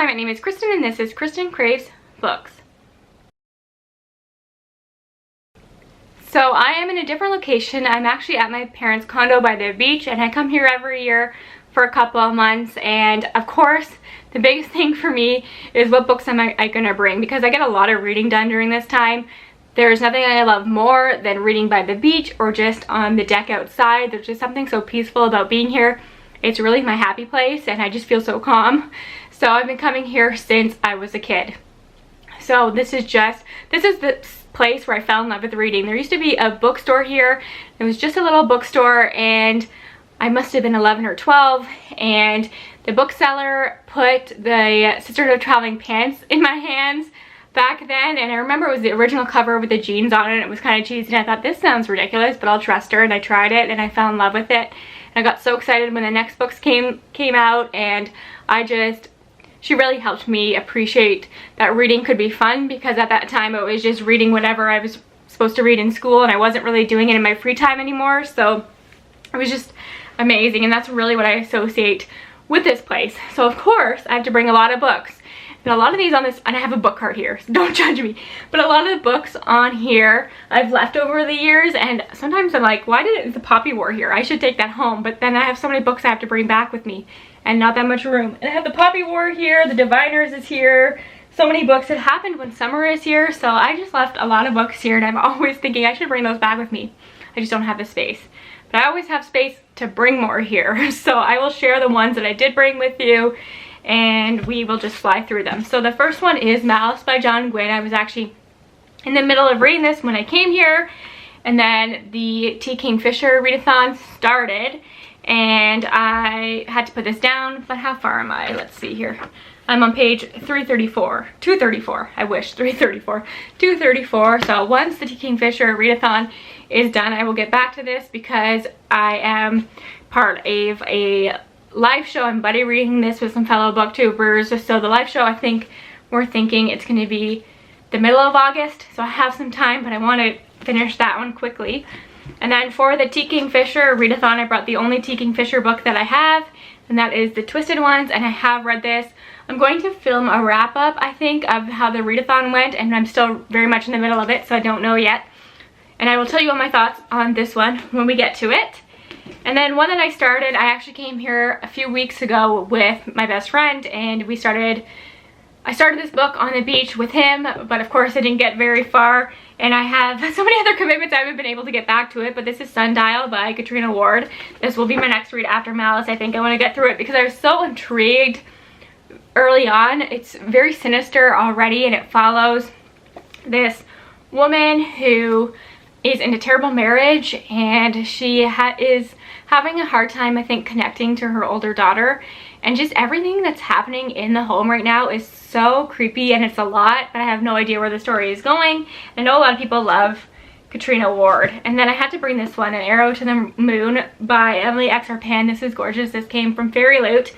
Hi, my name is Kristen and this is Kristin Kraves Books. So I am in a different location. I'm actually at my parents' condo by the beach, and I come here every year for a couple of months. And of course, the biggest thing for me is what books am I gonna bring, because I get a lot of reading done during this time. There's nothing I love more than reading by the beach or just on the deck outside. There's just something so peaceful about being here. It's really my happy place and I just feel so calm. So I've been coming here since I was a kid. So this is the place where I fell in love with reading. There used to be a bookstore here. It was just a little bookstore, and I must have been 11 or 12, and the bookseller put the Sisterhood of Traveling Pants in my hands back then, and I remember it was the original cover with the jeans on it. It was kind of cheesy, and I thought, this sounds ridiculous, but I'll trust her, and I tried it, and I fell in love with it. And I got so excited when the next books came out, and she really helped me appreciate that reading could be fun, because at that time it was just reading whatever I was supposed to read in school, and I wasn't really doing it in my free time anymore. So it was just amazing, and that's really what I associate with this place. So of course I have to bring a lot of books, and a lot of these on this, and I have a book cart here, so don't judge me, but a lot of the books on here I've left over the years, and sometimes I'm like, why did the Poppy War here? I should take that home, but then I have so many books I have to bring back with me and not that much room. And I have the Poppy War here, the Diviners is here, so many books. It happened when summer is here, so I just left a lot of books here, and I'm always thinking I should bring those back with me. I just don't have the space. But I always have space to bring more here, so I will share the ones that I did bring with you, and we will just fly through them. So the first one is Malice by John Gwynn. I was actually in the middle of reading this when I came here, and then the T. Kingfisher readathon started, and I had to put this down. But how far am I? Let's see here. I'm on page 234. I wish 334. 234. So once the T. Kingfisher readathon is done, I will get back to this, because I am part of a live show. I'm buddy reading this with some fellow booktubers. So the live show, I think we're thinking it's going to be the middle of August, so I have some time, but I want to finish that one quickly. And then for the T. Kingfisher readathon, I brought the only T. Kingfisher book that I have, and that is The Twisted Ones, and I have read this. I'm going to film a wrap-up, I think, of how the readathon went, and I'm still very much in the middle of it, so I don't know yet. And I will tell you all my thoughts on this one when we get to it. And then one that I started, I actually came here a few weeks ago with my best friend, and I started this book on the beach with him, but of course I didn't get very far, and I have so many other commitments I haven't been able to get back to it. But this is Sundial by Katrina Ward. This will be my next read after Malice. I think I want to get through it because I was so intrigued early on. It's very sinister already, and it follows this woman who is in a terrible marriage, and she is having a hard time, I think, connecting to her older daughter. And just everything that's happening in the home right now is so creepy, and it's a lot, but I have no idea where the story is going. I know a lot of people love Katrina Ward. And then I had to bring this one, An Arrow to the Moon by Emily X. Arpan. This is gorgeous. This came from Fairy Loot.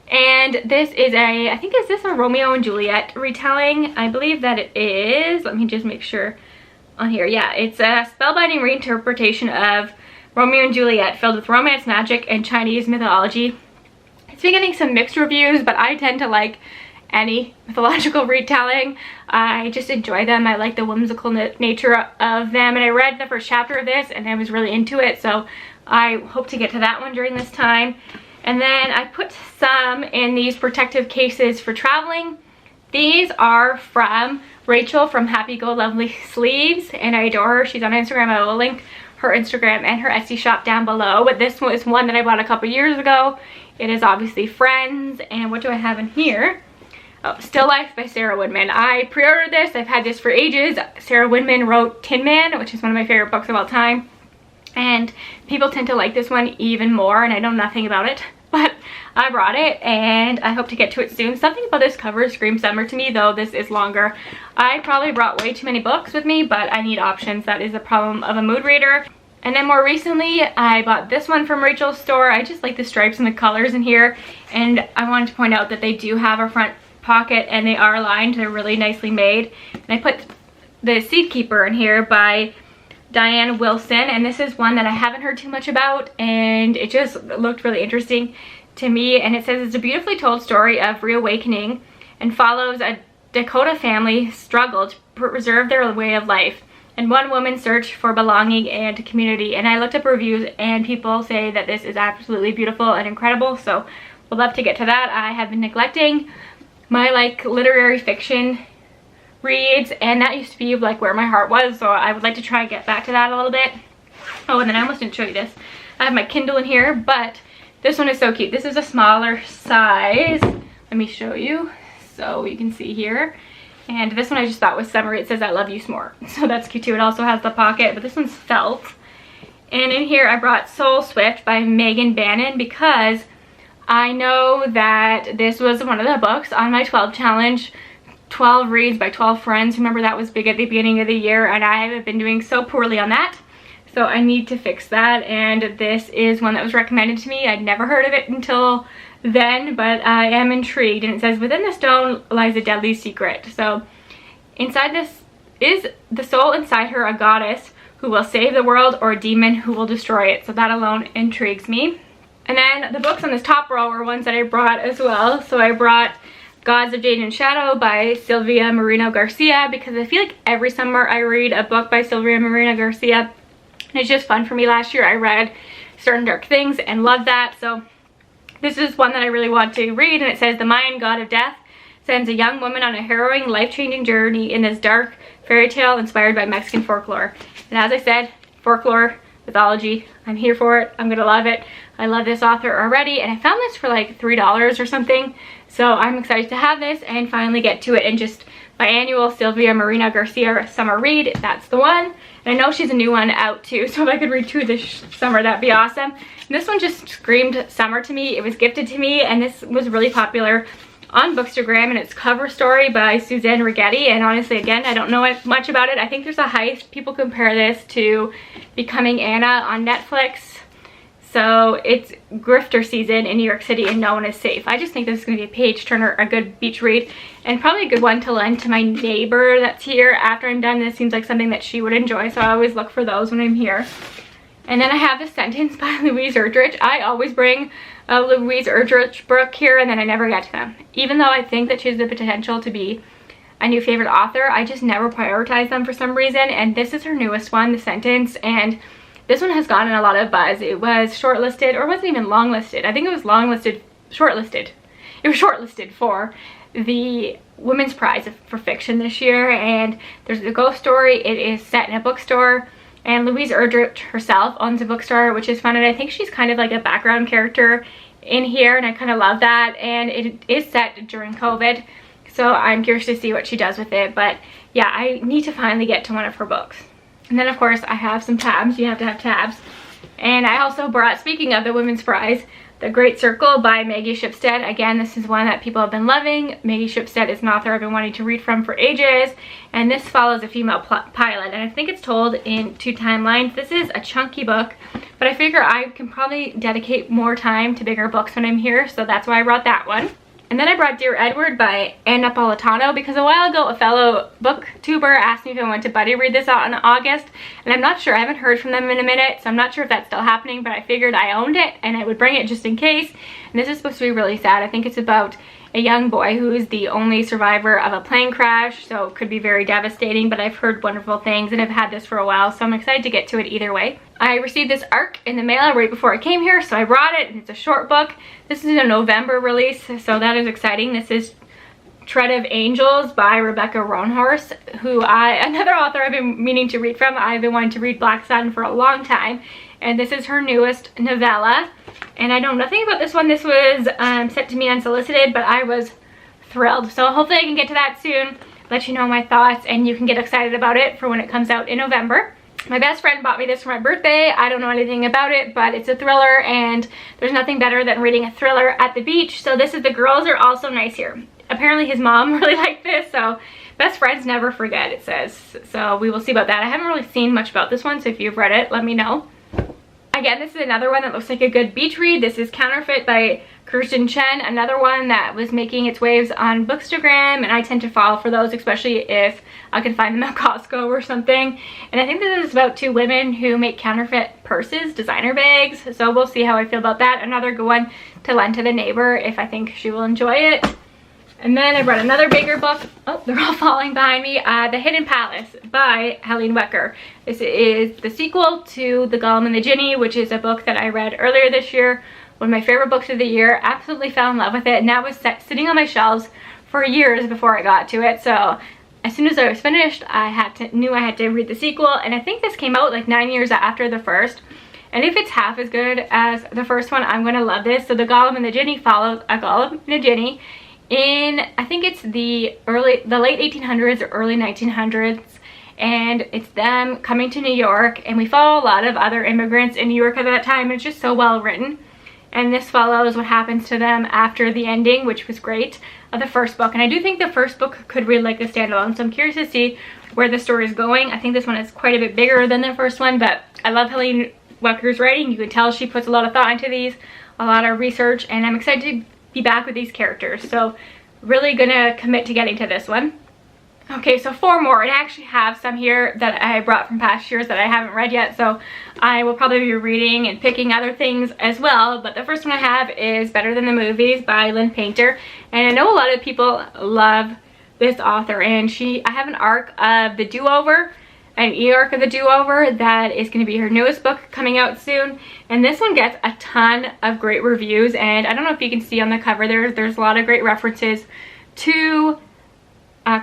And this is is this a Romeo and Juliet retelling? I believe that it is. Let me just make sure on here. Yeah, it's a spellbinding reinterpretation of Romeo and Juliet filled with romance, magic, and Chinese mythology. It's been getting some mixed reviews, but I tend to like any mythological retelling. I just enjoy them. I like the whimsical nature of them, and I read the first chapter of this and I was really into it, so I hope to get to that one during this time. And then I put some in these protective cases for traveling. These are from Rachel from Happy Go Lovely Sleeves, and I adore her. She's on Instagram. I will link her Instagram and her Etsy shop down below, but this was one that I bought a couple years ago. It is obviously Friends. And what do I have in here? Oh, Still Life by Sarah Woodman. I pre-ordered this. I've had this for ages. Sarah Woodman wrote Tin Man, which is one of my favorite books of all time, and people tend to like this one even more, and I know nothing about it, but I brought it and I hope to get to it soon. Something about this cover screams summer to me, though this is longer. I probably brought way too many books with me, but I need options. That is the problem of a mood reader. And then more recently, I bought this one from Rachel's store. I just like the stripes and the colors in here, and I wanted to point out that they do have a front pocket and they are lined. They're really nicely made. And I put The Seed Keeper in here by Diane Wilson, and this is one that I haven't heard too much about, and it just looked really interesting to me. And it says it's a beautifully told story of reawakening and follows a Dakota family struggle to preserve their way of life and one woman's search for belonging and community. And I looked up reviews and people say that this is absolutely beautiful and incredible, so we'll love to get to that. I have been neglecting my like literary fiction reads, and that used to be like where my heart was, so I would like to try and get back to that a little bit. Oh, and then I almost didn't show you this. I have my Kindle in here, but this one is so cute. This is a smaller size. Let me show you so you can see here. And this one I just thought was summery. It says I love you s'more, so that's cute too. It also has the pocket, but this one's felt. And in here I brought Soul Swift by Megan Bannon because I know that this was one of the books on my 12 challenge, 12 reads by 12 friends. Remember that was big at the beginning of the year, and I have been doing so poorly on that. So I need to fix that, and this is one that was recommended to me. I'd never heard of it until then, but I am intrigued. And it says, within the stone lies a deadly secret. So inside this is the soul inside her, a goddess who will save the world or a demon who will destroy it. So that alone intrigues me. And then the books on this top row are ones that I brought as well. So I brought Gods of Jaden'S Shadow by Silvia Moreno Garcia because I feel like every summer I read a book by Silvia Moreno Garcia. And it's just fun for me. Last year I read Certain Dark Things and loved that. So this is one that I really want to read, and it says, the Mayan god of death sends a young woman on a harrowing, life-changing journey in this dark fairy tale inspired by Mexican folklore. And as I said, folklore, mythology, I'm here for it. I'm gonna love it. I love this author already, and I found this for like $3 or something. So I'm excited to have this and finally get to it, and just my annual Silvia Moreno Garcia summer read, that's the one. And I know she's a new one out too, so if I could read two this summer, that'd be awesome. And this one just screamed summer to me. It was gifted to me, and this was really popular on Bookstagram, and it's Cover Story by Suzanne Rigetti. And honestly, again, I don't know much about it. I think there's a heist. People compare this to Becoming Anna on Netflix. So it's grifter season in New York City and no one is safe. I just think this is going to be a page turner, a good beach read, and probably a good one to lend to my neighbor that's here after I'm done. This seems like something that she would enjoy, so I always look for those when I'm here. And then I have The Sentence by Louise Erdrich. I always bring a Louise Erdrich book here and then I never get to them. Even though I think that she has the potential to be a new favorite author, I just never prioritize them for some reason. And this is her newest one, The Sentence, and this one has gotten a lot of buzz. It was shortlisted, or wasn't even longlisted. I think it was shortlisted. It was shortlisted for the Women's Prize for Fiction this year, and there's a ghost story. It is set in a bookstore, and Louise Erdrich herself owns a bookstore, which is fun, and I think she's kind of like a background character in here, and I kind of love that. And it is set during COVID, so I'm curious to see what she does with it. But yeah, I need to finally get to one of her books. And then of course I have some tabs. You have to have tabs. And I also brought, speaking of the Women's Prize, The Great Circle by Maggie Shipstead. Again, this is one that people have been loving. Maggie Shipstead is an author I've been wanting to read from for ages. And this follows a female pilot. And I think it's told in 2 timelines. This is a chunky book, but I figure I can probably dedicate more time to bigger books when I'm here. So that's why I brought that one. And then I brought Dear Edward by Napolitano because a while ago a fellow booktuber asked me if I wanted to buddy read this out in August, and I'm not sure. I haven't heard from them in a minute, so I'm not sure if that's still happening, but I figured I owned it and I would bring it just in case. And this is supposed to be really sad. I think it's about a young boy who is the only survivor of a plane crash, so it could be very devastating, but I've heard wonderful things and I've had this for a while, so I'm excited to get to it either way. I received this ARC in the mail right before I came here, so I brought it, and it's a short book. This is a November release, so that is exciting. This is Tread of Angels by Rebecca Roanhorse, who another author I've been meaning to read from. I've been wanting to read Black Satin for a long time, and this is her newest novella. And I know nothing about this one. This was sent to me unsolicited, but I was thrilled. So hopefully I can get to that soon, let you know my thoughts, and you can get excited about it for when it comes out in November. My best friend bought me this for my birthday. I don't know anything about it, but it's a thriller, and there's nothing better than reading a thriller at the beach. So this is The Girls Are Also Nice Here. Apparently his mom really liked this, so best friends never forget, it says. So we will see about that. I haven't really seen much about this one, so if you've read it, let me know. Again, this is another one that looks like a good beach read. This is Counterfeit by Kristin, another one that was making its waves on Bookstagram, and I tend to fall for those, especially if I can find them at Costco or something. And I think this is about 2 women who make counterfeit purses, designer bags, so we'll see how I feel about that. Another good one to lend to the neighbor if I think she will enjoy it. And then I brought another bigger book. Oh, they're all falling behind me. The Hidden Palace by Helene Wecker. This is the sequel to The Golem and the Jinni, which is a book that I read earlier this year. One of my favorite books of the year. Absolutely fell in love with it, and that was sitting on my shelves for years before I got to it. So as soon as I was finished, knew I had to read the sequel, and I think this came out like 9 years after the first. And if it's half as good as the first one, I'm gonna love this. So The Golem and the Jinni follows a golem and a jinni in, I think it's the late 1800s or early 1900s, and it's them coming to New York, and we follow a lot of other immigrants in New York at that time. It's just so well written, and this follows what happens to them after the ending, which was great, of the first book. And I do think the first book could read like a standalone, so I'm curious to see where the story is going. I think this one is quite a bit bigger than the first one, but I love Helene Wecker's writing. You can tell she puts a lot of thought into these, a lot of research, and I'm excited to be back with these characters, so really gonna commit to getting to this one. Okay, so 4 more. I actually have some here that I brought from past years that I haven't read yet, so I will probably be reading and picking other things as well. But the first one I have is Better Than the Movies by Lynn Painter, and I know a lot of people love this author, and I have an arc of the do-over, an e-arc of the do-over that is going to be her newest book coming out soon, and this one gets a ton of great reviews. And I don't know if you can see on the cover there's a lot of great references to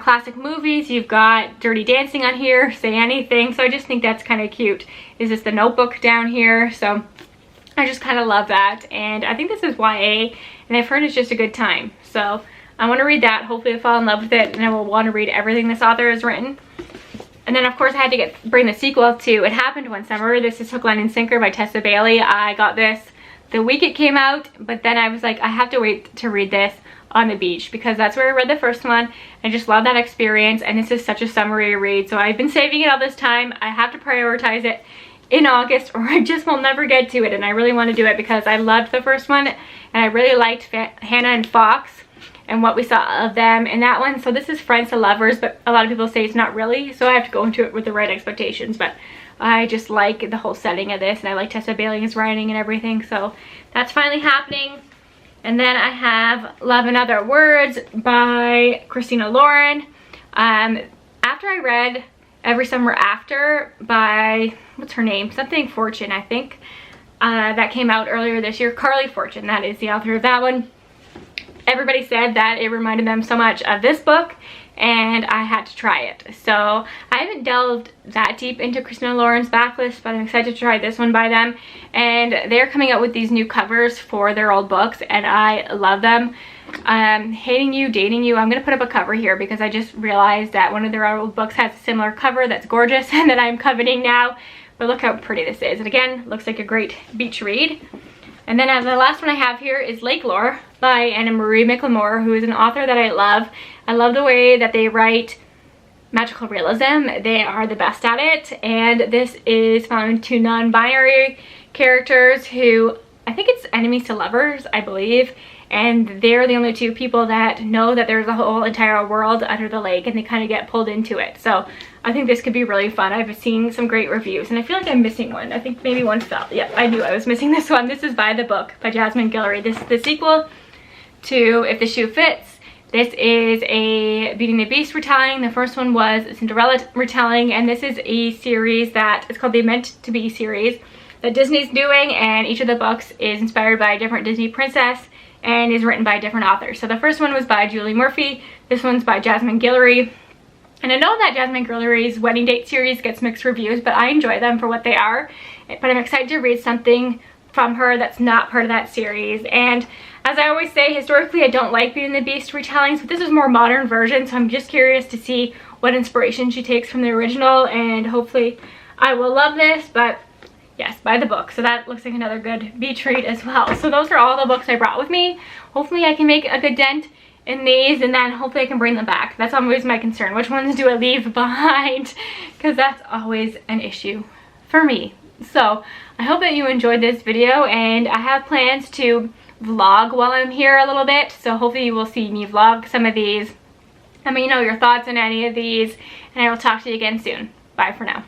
classic movies. You've got Dirty Dancing on here, Say Anything, so I just think that's kind of cute. Is this The Notebook down here? So I just kind of love that, and I think this is YA, and I've heard it's just a good time, so I want to read that. Hopefully I'll fall in love with it, and I will want to read everything this author has written. And then of course I had to bring the sequel to It Happened One Summer. This is Hook, Line, and Sinker by Tessa Bailey. I got this the week it came out, but then I was like, I have to wait to read this on the beach, because that's where I read the first one. I just love that experience, and this is such a summery read, so I've been saving it all this time. I have to prioritize it in August, or I just will never get to it, and I really want to do it because I loved the first one, and I really liked Hannah and Fox and what we saw of them in that one. So this is Friends to Lovers, but a lot of people say it's not really, so I have to go into it with the right expectations. But I just like the whole setting of this, and I like Tessa Bailey's writing and everything, so that's finally happening. And then I have Love and Other Words by Christina Lauren. After I read Every Summer After by, what's her name? Something Fortune, I think. That came out earlier this year. Carly Fortune, that is the author of that one. Everybody said that it reminded them so much of this book, and I had to try it. So I haven't delved that deep into Christina Lauren's backlist, but I'm excited to try this one by them. And they're coming out with these new covers for their old books, and I love them. Hating You, Dating You. I'm going to put up a cover here because I just realized that one of their old books has a similar cover that's gorgeous and that I'm coveting now. But look how pretty this is. And again, looks like a great beach read. And then the last one I have here is Lake Lore by Anna Marie McLemore, who is an author that I love. I love the way that they write magical realism. They are the best at it. And this is following 2 non-binary characters who, I think it's enemies to lovers, I believe. And they're the only 2 people that know that there's a whole entire world under the lake, and they kind of get pulled into it. So I think this could be really fun. I've seen some great reviews, and I feel like I'm missing one. I think maybe one fell. Yep, I knew I was missing this one. This is By the Book by Jasmine Guillory. This is the sequel to If the Shoe Fits. This is a Beauty and the Beast retelling. The first one was a Cinderella retelling, and this is a series that it's called the Meant to Be series that Disney's doing, and each of the books is inspired by a different Disney princess and is written by a different author. So the first one was by Julie Murphy. This one's by Jasmine Guillory. And I know that Jasmine Guillory's Wedding Date series gets mixed reviews, but I enjoy them for what they are. But I'm excited to read something from her that's not part of that series. And as I always say, historically I don't like Beauty and the Beast retellings, but this is a more modern version, so I'm just curious to see what inspiration she takes from the original, and hopefully I will love this. But yes, By the Book. So that looks like another good beach read as well. So those are all the books I brought with me. Hopefully I can make a good dent in these, and then hopefully I can bring them back. That's always my concern. Which ones do I leave behind? Because that's always an issue for me. So I hope that you enjoyed this video, and I have plans to vlog while I'm here a little bit. So hopefully you will see me vlog some of these. Let me know your thoughts on any of these, and I will talk to you again soon. Bye for now.